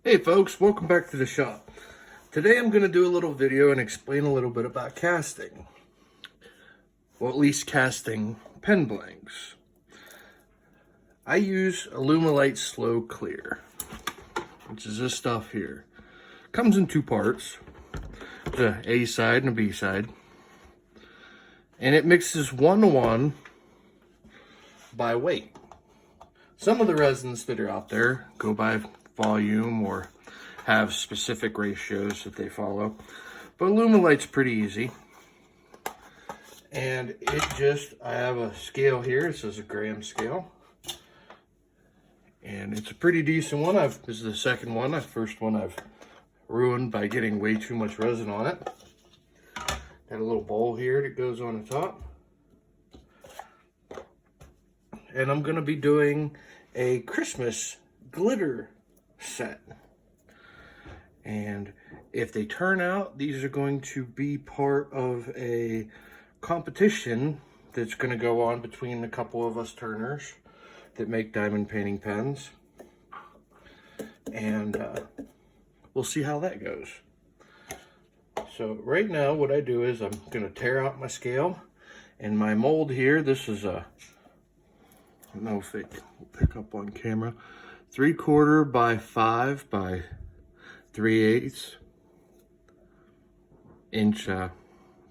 Hey folks, welcome back to the shop. Today I'm going to do a little video and explain a little bit about casting. Well, at least casting pen blanks. I use alumilite slow clear, which is this stuff here. Comes in two parts, the A side and a B side. And it mixes 1:1 by weight. Some of the resins that are out there go by volume or have specific ratios that they follow, but alumilite's pretty easy. And I have a scale here. It says a gram scale, and it's a pretty decent one. This is the second one. The first one I've ruined by getting way too much resin on it. Got a little bowl here that goes on the top, and I'm gonna be doing a Christmas glitter set. And if they turn out, these are going to be part of a competition that's going to go on between a couple of us turners that make diamond painting pens. And we'll see how that goes. So right now what I do is I'm going to tear out my scale and my mold here. This is I don't know if it will pick up on camera. 3/4 by 5 by 3/8 inch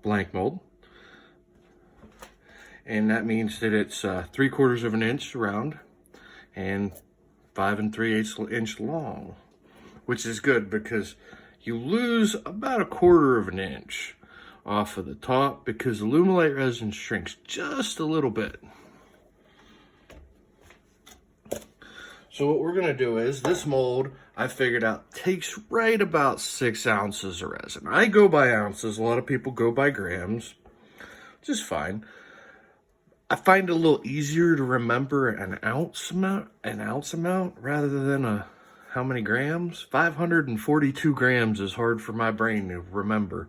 blank mold, and that means that it's 3/4 of an inch round and 5 3/8 inch long, which is good because you lose about 1/4 of an inch off of the top because alumilite resin shrinks just a little bit. So what we're gonna do is, this mold, I figured out, takes right about 6 ounces of resin. I go by ounces, a lot of people go by grams, which is fine. I find it a little easier to remember an ounce amount rather than how many grams? 542 grams is hard for my brain to remember.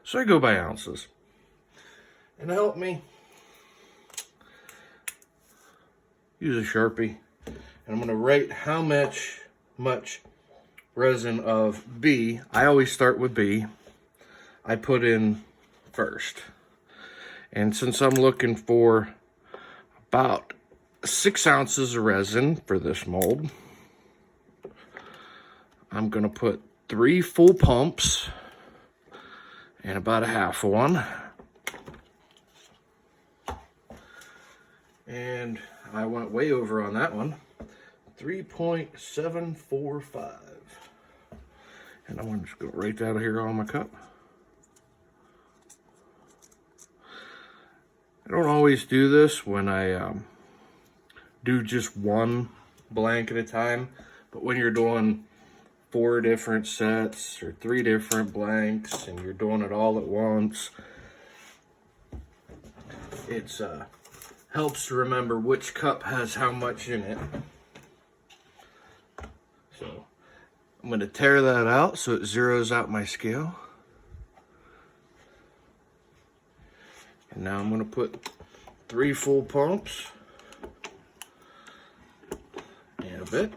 So I go by ounces. And to help me, use a Sharpie. And I'm going to write how much resin of B. I always start with B. I put in first. And since I'm looking for about 6 ounces of resin for this mold, I'm going to put 3 full pumps and about a half one. And I went way over on that one. 3.745. And I'm going to just go right out of here on my cup. I don't always do this when I do just one blank at a time, but when you're doing 4 different sets or 3 different blanks and you're doing it all at once, it's helps to remember which cup has how much in it. So I'm going to tear that out so it zeroes out my scale. And now I'm going to put 3 full pumps and a bit.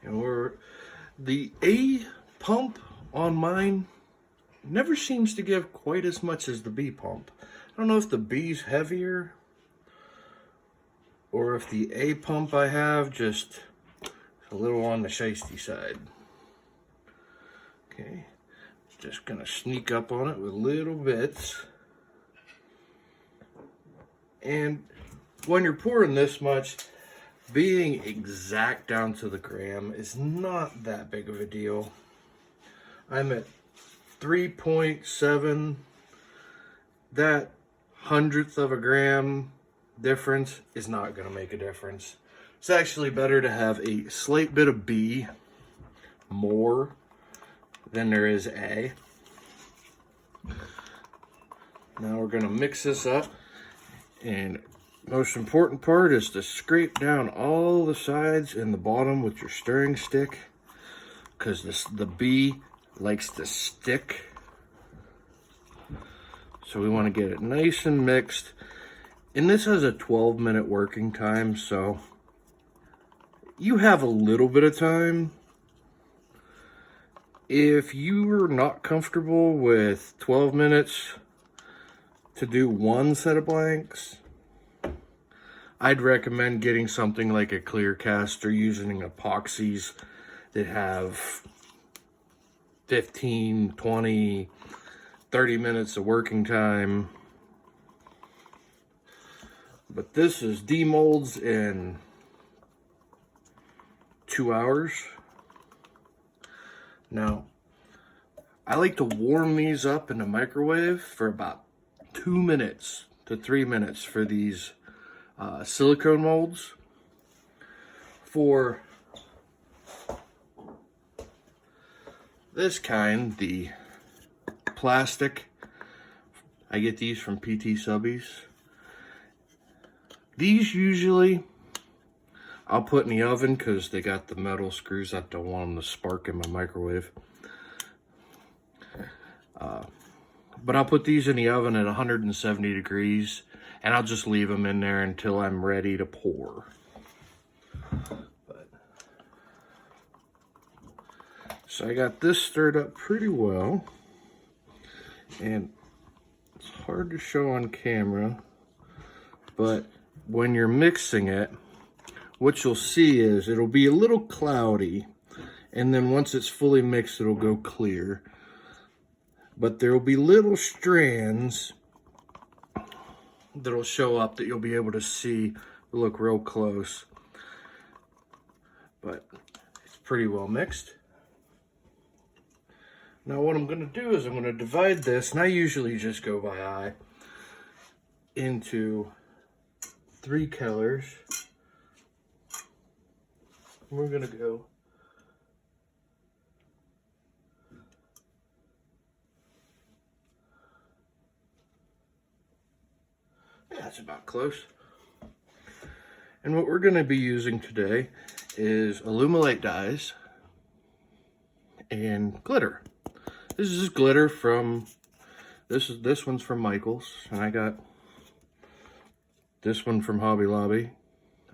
And the A pump on mine never seems to give quite as much as the B pump. I don't know if the B's heavier or if the A pump I have just a little on the shiesty side. Okay, just gonna sneak up on it with little bits. And when you're pouring this much, being exact down to the gram is not that big of a deal. I'm at 3.7. That 100th of a gram difference is not going to make a difference. It's actually better to have a slight bit of B more than there is A. Now we're going to mix this up, and most important part is to scrape down all the sides and the bottom with your stirring stick, because the B likes to stick. So we want to get it nice and mixed. And this has a 12-minute working time, so you have a little bit of time. If you are not comfortable with 12 minutes to do one set of blanks, I'd recommend getting something like a clear cast or using epoxies that have 15, 20, 30 minutes of working time. But this is demolds in 2 hours. Now, I like to warm these up in the microwave for about 2 minutes to 3 minutes for these silicone molds. For this kind, the plastic, I get these from PT Subbies. These usually I'll put in the oven because they got the metal screws. I don't want them to spark in my microwave. But I'll put these in the oven at 170 degrees and I'll just leave them in there until I'm ready to pour. So I got this stirred up pretty well, and it's hard to show on camera, but when you're mixing it, what you'll see is it'll be a little cloudy, and then once it's fully mixed, it'll go clear. But there will be little strands that'll show up that you'll be able to see, look real close. But it's pretty well mixed. Now what I'm going to do is I'm going to divide this, and I usually just go by eye, into 3 colors. We're going to go that's about close. And what we're going to be using today is alumilite dyes and glitter. This is glitter from, this one's from Michael's, and I got this one from Hobby Lobby,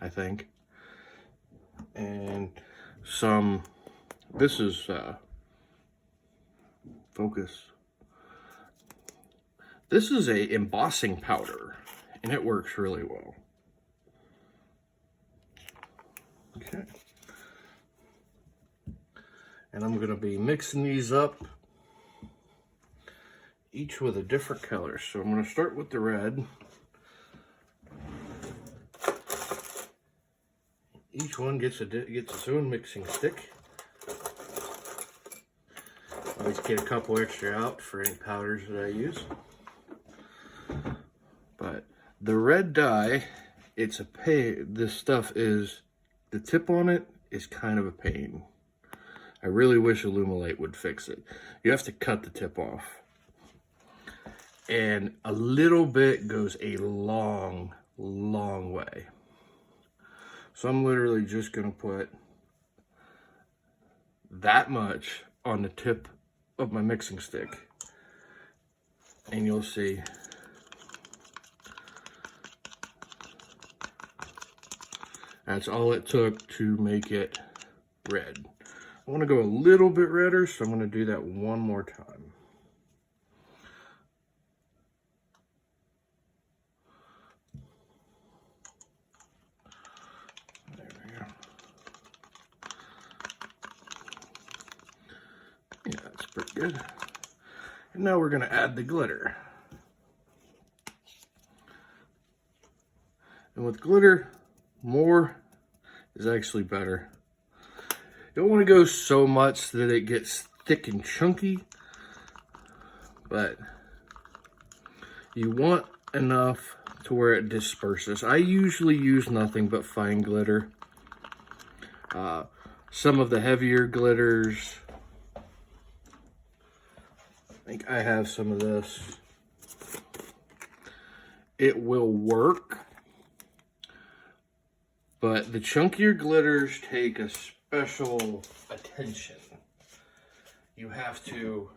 I think. And some, this is focus. This is a embossing powder, and it works really well. Okay. And I'm going to be mixing these up, each with a different color. So I'm going to start with the red. Each one gets its own mixing stick. I always get a couple extra out for any powders that I use. But the red dye, it's a pain. This stuff is, the tip on it is kind of a pain. I really wish alumilite would fix it. You have to cut the tip off. And a little bit goes a long, long way. So I'm literally just going to put that much on the tip of my mixing stick. And you'll see. That's all it took to make it red. I want to go a little bit redder, so I'm going to do that one more time. There we go. Yeah, that's pretty good. And now we're going to add the glitter. And with glitter, more is actually better. You don't want to go so much that it gets thick and chunky, but you want enough to where it disperses. I usually use nothing but fine glitter. Some of the heavier glitters, I think I have some of this. It will work, but the chunkier glitters take a special attention. You have to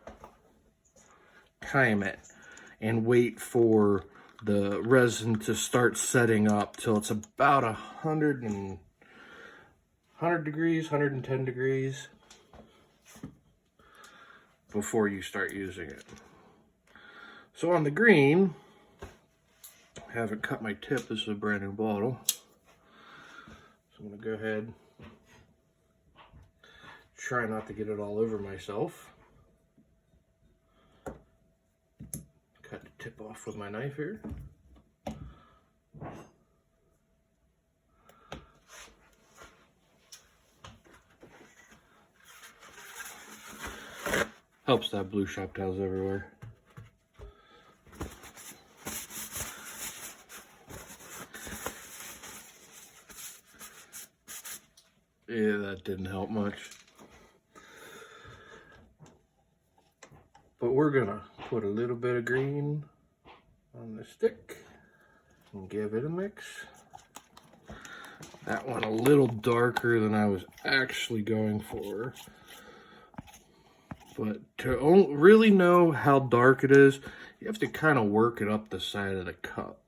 time it and wait for the resin to start setting up till it's about 100 degrees, 110 degrees before you start using it. So on the green, I haven't cut my tip. This is a brand new bottle. So I'm going to go ahead, try not to get it all over myself. Cut the tip off with my knife here. Helps to have blue shop towels everywhere. Yeah, that didn't help much. But we're gonna put a little bit of green on the stick and give it a mix. That one a little darker than I was actually going for. But to really know how dark it is, you have to kind of work it up the side of the cup.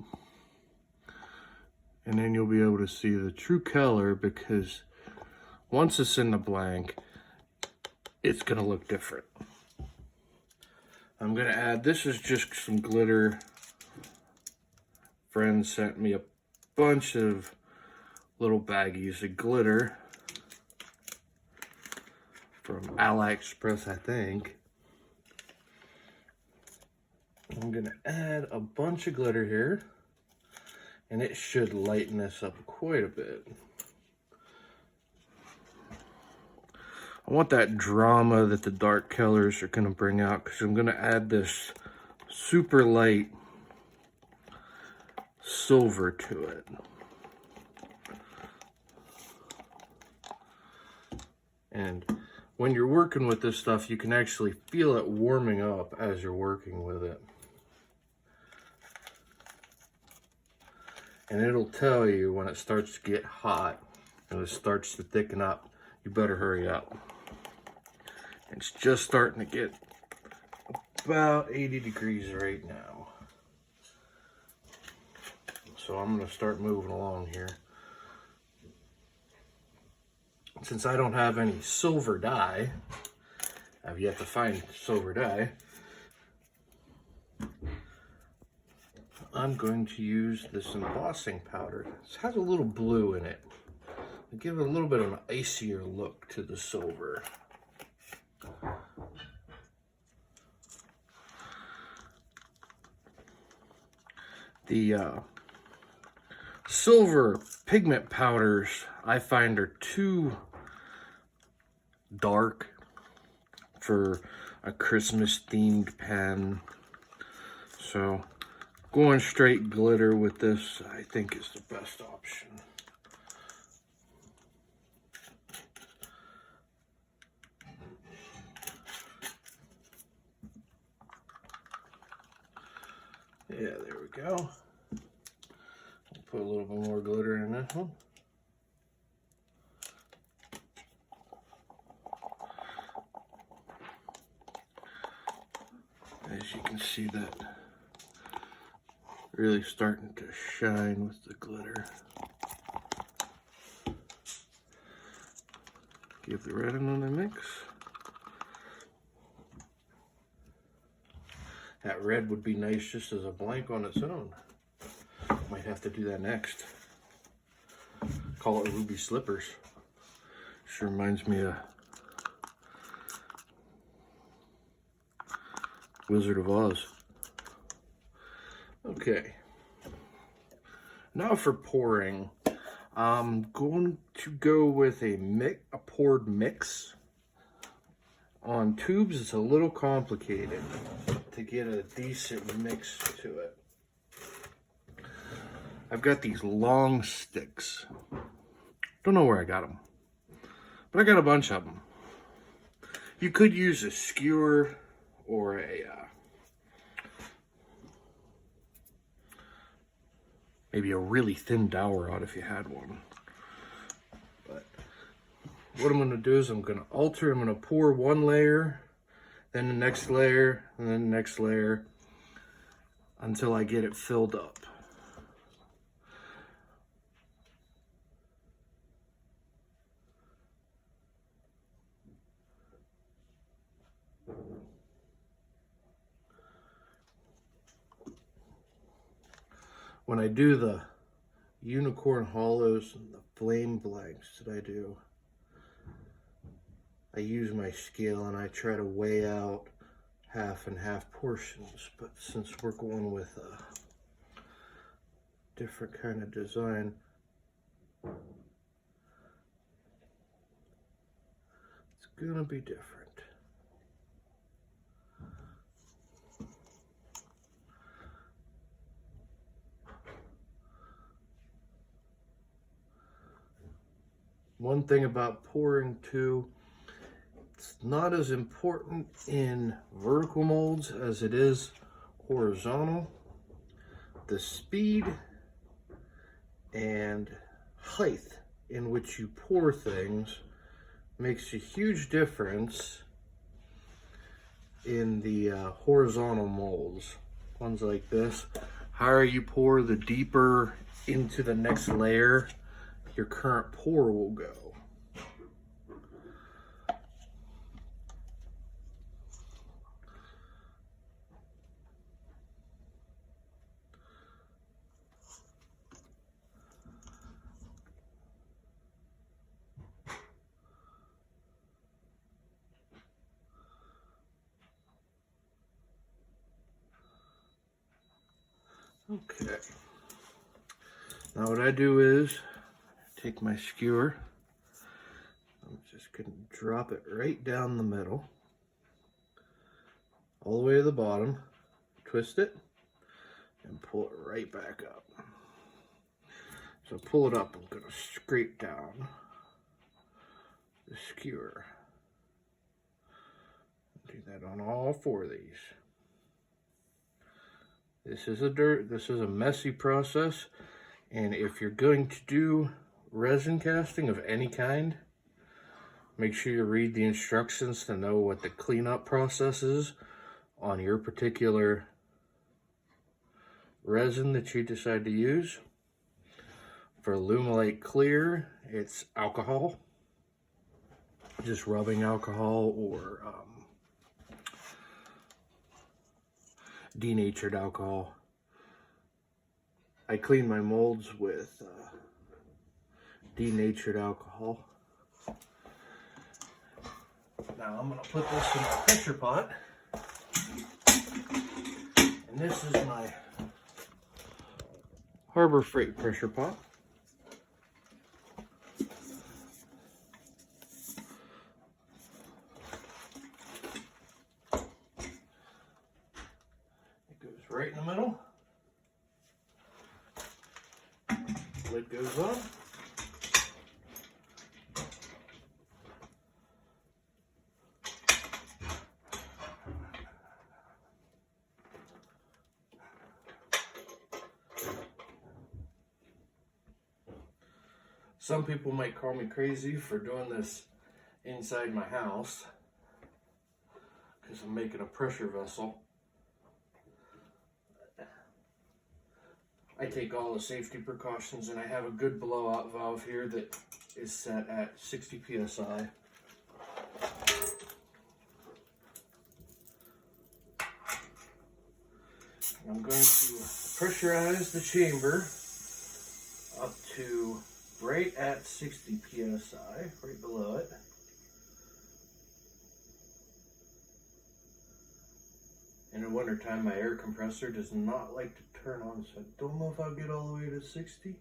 And then you'll be able to see the true color, because once it's in the blank, it's going to look different. I'm going to add, this is just some glitter. Friend sent me a bunch of little baggies of glitter from AliExpress, I think. I'm gonna add a bunch of glitter here, and it should lighten this up quite a bit. I want that drama that the dark colors are gonna bring out, because I'm gonna add this super light silver to it. And when you're working with this stuff, you can actually feel it warming up as you're working with it. And it'll tell you when it starts to get hot and it starts to thicken up, you better hurry up. It's just starting to get about 80 degrees right now. So I'm gonna start moving along here. Since I don't have any silver dye, I've yet to find silver dye, I'm going to use this embossing powder. This has a little blue in it. Give it a little bit of an icier look to the silver. The silver pigment powders I find are too dark for a Christmas themed pen, so going straight glitter with this I think is the best option. Yeah, there we go. I'll put a little bit more glitter in this one. As you can see, that really starting to shine with the glitter. Give the red another mix. That red would be nice just as a blank on its own. Might have to do that next. Call it Ruby Slippers. Sure reminds me of Wizard of Oz. Okay. Now for pouring. I'm going to go with a poured mix. On tubes, it's a little complicated to get a decent mix to it. I've got these long sticks. Don't know where I got them, but I got a bunch of them. You could use a skewer or a maybe a really thin dowel rod if you had one. But what I'm going to do is I'm going to alter. I'm going to pour one layer, then the next layer, and then the next layer until I get it filled up. when I do the unicorn hollows and the flame blanks that I do, I use my scale and I try to weigh out half and half portions. But since we're going with a different kind of design, it's gonna be different. One thing about pouring too, it's not as important in vertical molds as it is horizontal. The speed and height in which you pour things makes a huge difference in the horizontal molds. Ones like this, the higher you pour, the deeper into the next layer your current pour will go. Okay. Now what I do is take my skewer. I'm just going to drop it right down the middle, all the way to the bottom, twist it, and pull it right back up. So pull it up, I'm going to scrape down the skewer. Do that on all four of these. This is a messy process, and if you're going to do resin casting of any kind, make sure you read the instructions to know what the cleanup process is on your particular resin that you decide to use. For alumilite clear, it's alcohol, just rubbing alcohol or denatured alcohol. I clean my molds with denatured alcohol. Now I'm going to put this in a pressure pot, and this is my Harbor Freight pressure pot. It goes right in the middle. Lid goes on. Some people might call me crazy for doing this inside my house because I'm making a pressure vessel. I take all the safety precautions, and I have a good blowout valve here that is set at 60 psi. I'm going to pressurize the chamber up to right at 60 psi, right below it. In the wintertime, my air compressor does not like to turn on, so I don't know if I'll get all the way to 60.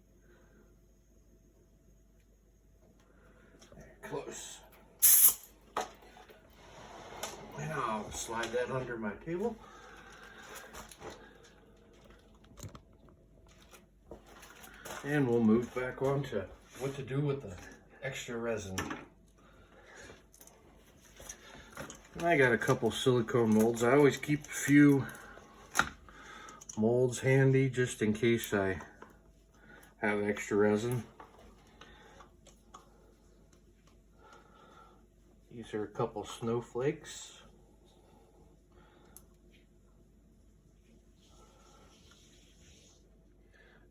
Close. And I'll slide that under my table. And we'll move back on to what to do with the extra resin. I got a couple silicone molds. I always keep a few molds handy just in case I have extra resin. These are a couple snowflakes.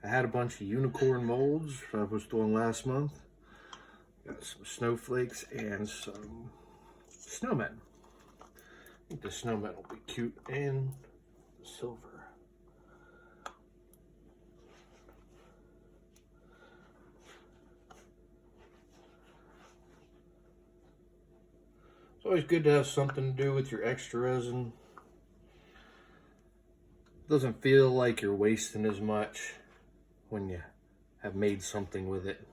I had a bunch of unicorn molds I was doing last month. Got some snowflakes and some snowmen. I think the snowmen will be cute, and the silver. It's always good to have something to do with your extra resin. Doesn't feel like you're wasting as much when you have made something with it.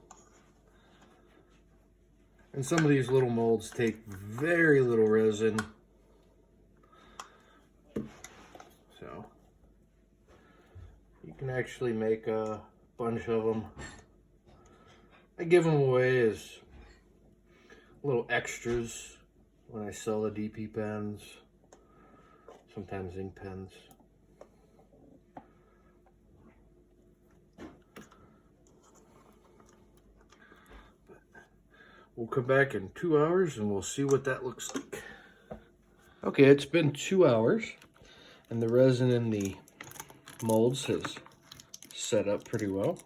And some of these little molds take very little resin. So you can actually make a bunch of them. I give them away as little extras when I sell the DP pens, sometimes ink pens. We'll come back in 2 hours and we'll see what that looks like. Okay, it's been 2 hours and the resin in the molds has set up pretty well.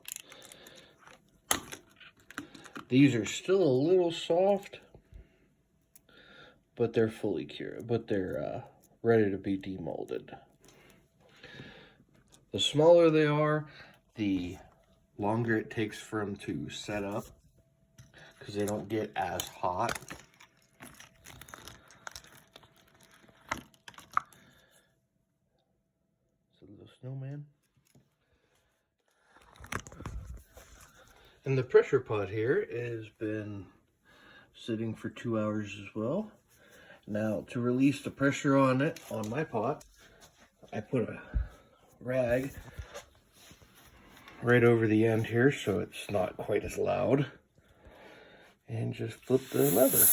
These are still a little soft, but they're fully cured, but they're ready to be demolded. The smaller they are, the longer it takes for them to set up, because they don't get as hot. It's a little snowman. And the pressure pot here has been sitting for 2 hours as well. Now, to release the pressure on it, on my pot, I put a rag right over the end here so it's not quite as loud. And just flip the lever.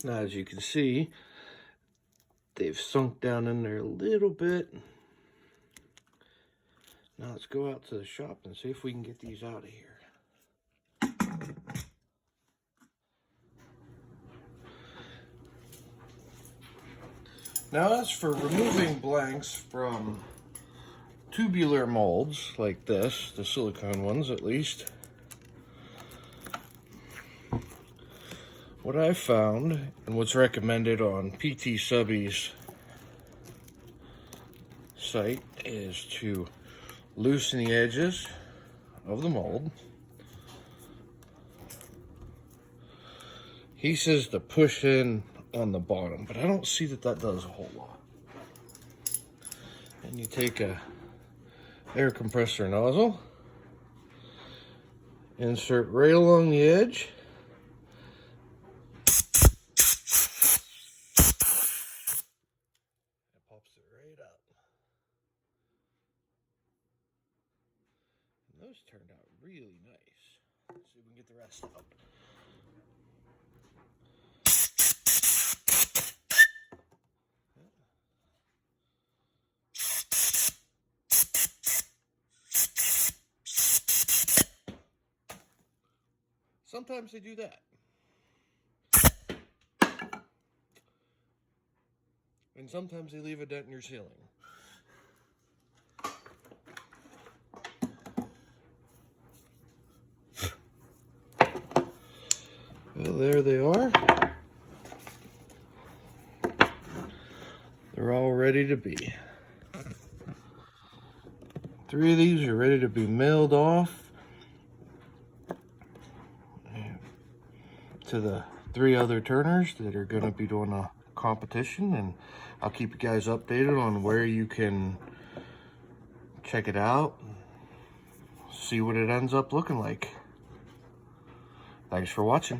Now, as you can see, they've sunk down in there a little bit. Now let's go out to the shop and see if we can get these out of here. Now, as for removing blanks from tubular molds like this, the silicone ones at least, what I found and what's recommended on PT Subby's site is to loosen the edges of the mold. He says to push in on the bottom, but I don't see that that does a whole lot. And you take a air compressor nozzle, insert right along the edge, those turned out really nice. Let's see if we can get the rest out. Sometimes they do that. And sometimes they leave a dent in your ceiling. Well, there they are. They're all ready to be. 3 of these are ready to be milled off to the 3 other turners that are going to be doing a competition, and I'll keep you guys updated on where you can check it out, see what it ends up looking like. Thanks for watching.